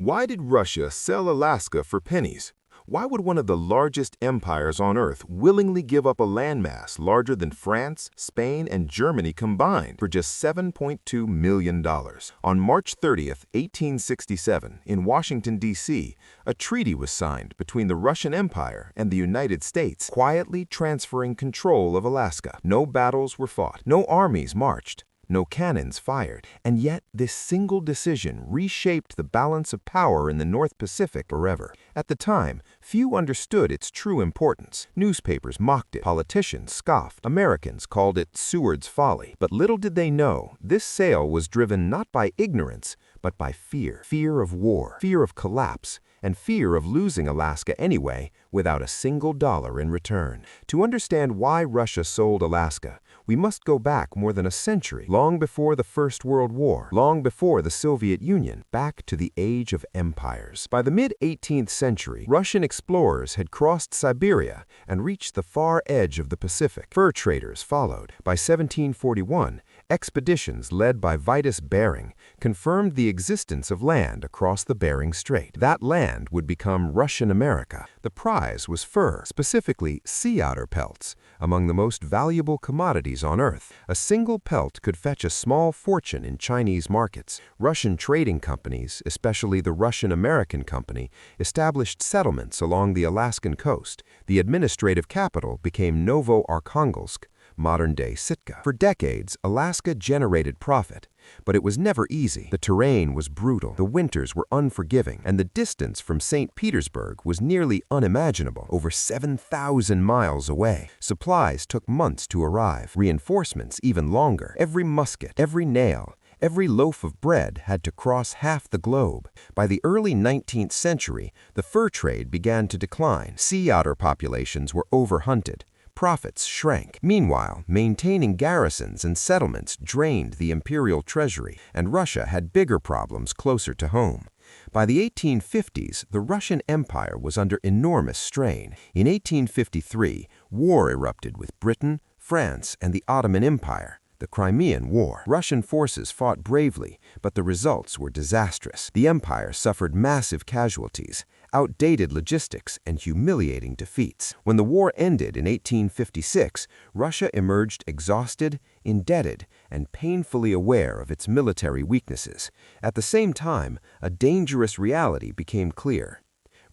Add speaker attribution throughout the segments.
Speaker 1: Why did Russia sell Alaska for pennies? Why would one of the largest empires on Earth willingly give up a landmass larger than France, Spain, and Germany combined for just $7.2 million? On March 30th, 1867, in Washington, D.C., a treaty was signed between the Russian Empire and the United States, quietly transferring control of Alaska. No battles were fought, no armies marched, no cannons fired, and yet this single decision reshaped the balance of power in the North Pacific forever. At the time, few understood its true importance. Newspapers mocked it, politicians scoffed, Americans called it Seward's Folly. But little did they know, this sale was driven not by ignorance, but by fear. Fear of war, fear of collapse, and fear of losing Alaska anyway without a single dollar in return. To understand why Russia sold Alaska, we must go back more than a century, long before the First World War, long before the Soviet Union, back to the age of empires. By the mid-18th century, Russian explorers had crossed Siberia and reached the far edge of the Pacific. Fur traders followed. By 1741, expeditions led by Vitus Bering confirmed the existence of land across the Bering Strait. That land would become Russian America. The prize was fur, specifically sea otter pelts, among the most valuable commodities on Earth. A single pelt could fetch a small fortune in Chinese markets. Russian trading companies, especially the Russian-American Company, established settlements along the Alaskan coast. The administrative capital became Novo-Arkhangelsk, modern-day Sitka. For decades, Alaska generated profit, but it was never easy. The terrain was brutal, the winters were unforgiving, and the distance from St. Petersburg was nearly unimaginable, over 7,000 miles away. Supplies took months to arrive, reinforcements even longer. Every musket, every nail, every loaf of bread had to cross half the globe. By the early 19th century, the fur trade began to decline. Sea otter populations were overhunted. Profits shrank. Meanwhile, maintaining garrisons and settlements drained the imperial treasury, and Russia had bigger problems closer to home. By the 1850s, the Russian Empire was under enormous strain. In 1853, war erupted with Britain, France, and the Ottoman Empire. The Crimean War. Russian forces fought bravely, but the results were disastrous. The empire suffered massive casualties, outdated logistics, and humiliating defeats. When the war ended in 1856, Russia emerged exhausted, indebted, and painfully aware of its military weaknesses. At the same time, a dangerous reality became clear.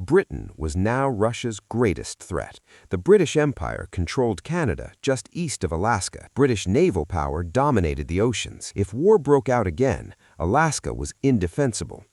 Speaker 1: Britain was now Russia's greatest threat. The British Empire controlled Canada just east of Alaska. British naval power dominated the oceans. If war broke out again, Alaska was indefensible.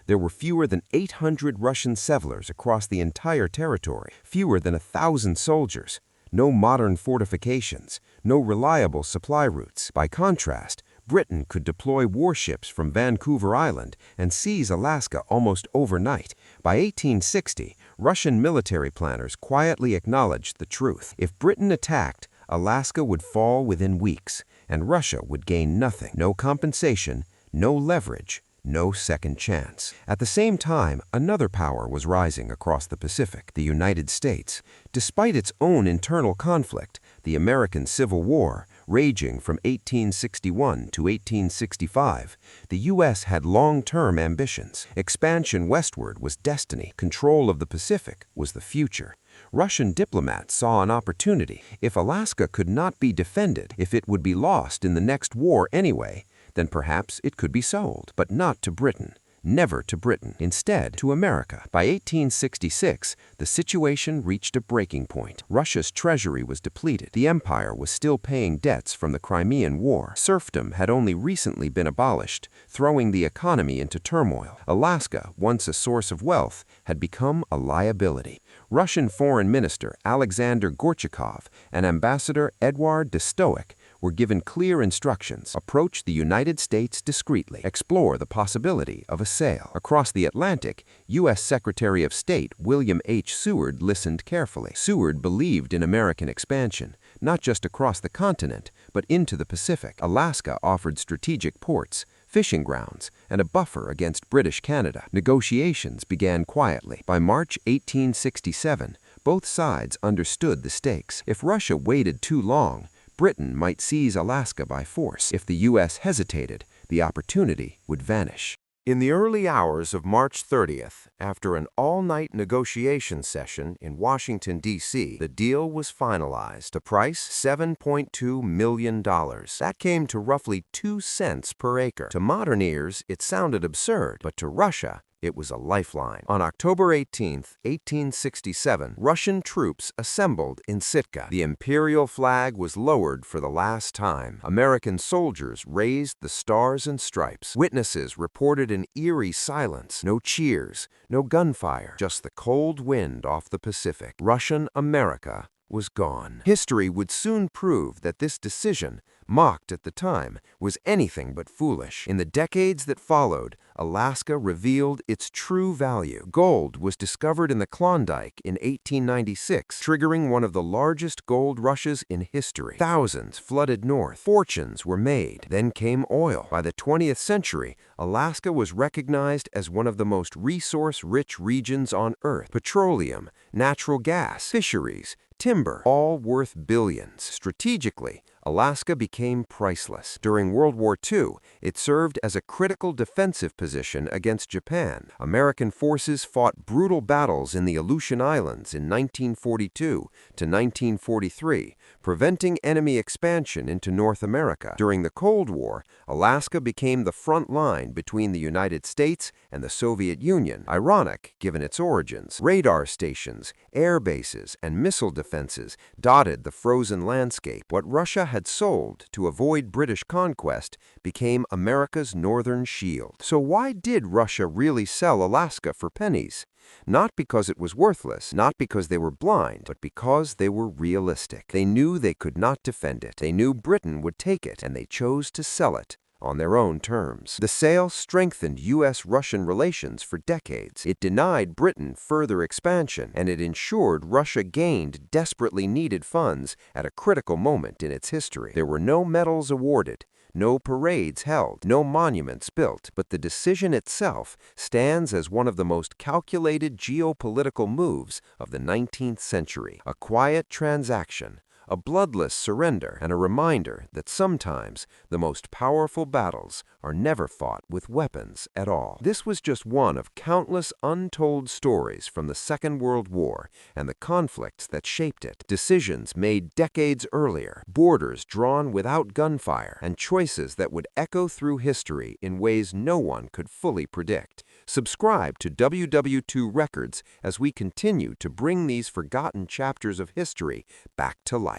Speaker 1: There were fewer than 800 Russian settlers across the entire territory, fewer than 1,000 soldiers, no modern fortifications, no reliable supply routes. By contrast, Britain could deploy warships from Vancouver Island and seize Alaska almost overnight. By 1860, Russian military planners quietly acknowledged the truth. If Britain attacked, Alaska would fall within weeks, and Russia would gain nothing. No compensation, no leverage, no second chance. At the same time, another power was rising across the Pacific, the United States. Despite its own internal conflict, the American Civil War, raging from 1861 to 1865, the U.S. had long-term ambitions. Expansion westward was destiny. Control of the Pacific was the future. Russian diplomats saw an opportunity. If Alaska could not be defended, if it would be lost in the next war anyway, then perhaps it could be sold, but not to Britain. Never to Britain. Instead, to America. By 1866, the situation reached a breaking point. Russia's treasury was depleted. The empire was still paying debts from the Crimean War. Serfdom had only recently been abolished, throwing the economy into turmoil. Alaska, once a source of wealth, had become a liability. Russian Foreign Minister Alexander Gorchakov and Ambassador Eduard de Stoic were given clear instructions: approach the United States discreetly, explore the possibility of a sale. Across the Atlantic, U.S. Secretary of State William H. Seward listened carefully. Seward believed in American expansion, not just across the continent, but into the Pacific. Alaska offered strategic ports, fishing grounds, and a buffer against British Canada. Negotiations began quietly. By March 1867, both sides understood the stakes. If Russia waited too long, Britain might seize Alaska by force. If the U.S. hesitated, the opportunity would vanish.
Speaker 2: In the early hours of March 30th, after an all-night negotiation session in Washington, D.C., the deal was finalized. The price, $7.2 million. That came to roughly 2 cents per acre. To modern ears, it sounded absurd, but to Russia, it was a lifeline. On October 18, 1867, Russian troops assembled in Sitka. The imperial flag was lowered for the last time. American soldiers raised the stars and stripes. Witnesses reported an eerie silence. No cheers, no gunfire, just the cold wind off the Pacific. Russian America was gone. History would soon prove that this decision, mocked at the time, was anything but foolish. In the decades that followed, Alaska revealed its true value. Gold was discovered in the Klondike in 1896, triggering one of the largest gold rushes in history. Thousands flooded north. Fortunes were made. Then came oil. By the 20th century, Alaska was recognized as one of the most resource-rich regions on Earth. Petroleum, natural gas, fisheries, timber, all worth billions. Strategically, Alaska became priceless. During World War II, it served as a critical defensive position against Japan. American forces fought brutal battles in the Aleutian Islands in 1942 to 1943, preventing enemy expansion into North America. During the Cold War, Alaska became the front line between the United States and the Soviet Union. Ironic, given its origins. Radar stations, air bases, and missile defenses dotted the frozen landscape. What Russia had sold to avoid British conquest became America's northern shield. So why did Russia really sell Alaska for pennies? Not because it was worthless, not because they were blind, but because they were realistic. They knew they could not defend it. They knew Britain would take it, and they chose to sell it on their own terms. The sale strengthened U.S.-Russian relations for decades. It denied Britain further expansion, and it ensured Russia gained desperately needed funds at a critical moment in its history. There were no medals awarded, no parades held, no monuments built, but the decision itself stands as one of the most calculated geopolitical moves of the 19th century. A quiet transaction, a bloodless surrender, and a reminder that sometimes the most powerful battles are never fought with weapons at all. This was just one of countless untold stories from the Second World War and the conflicts that shaped it. Decisions made decades earlier, borders drawn without gunfire, and choices that would echo through history in ways no one could fully predict. Subscribe to WW2 Records as we continue to bring these forgotten chapters of history back to life.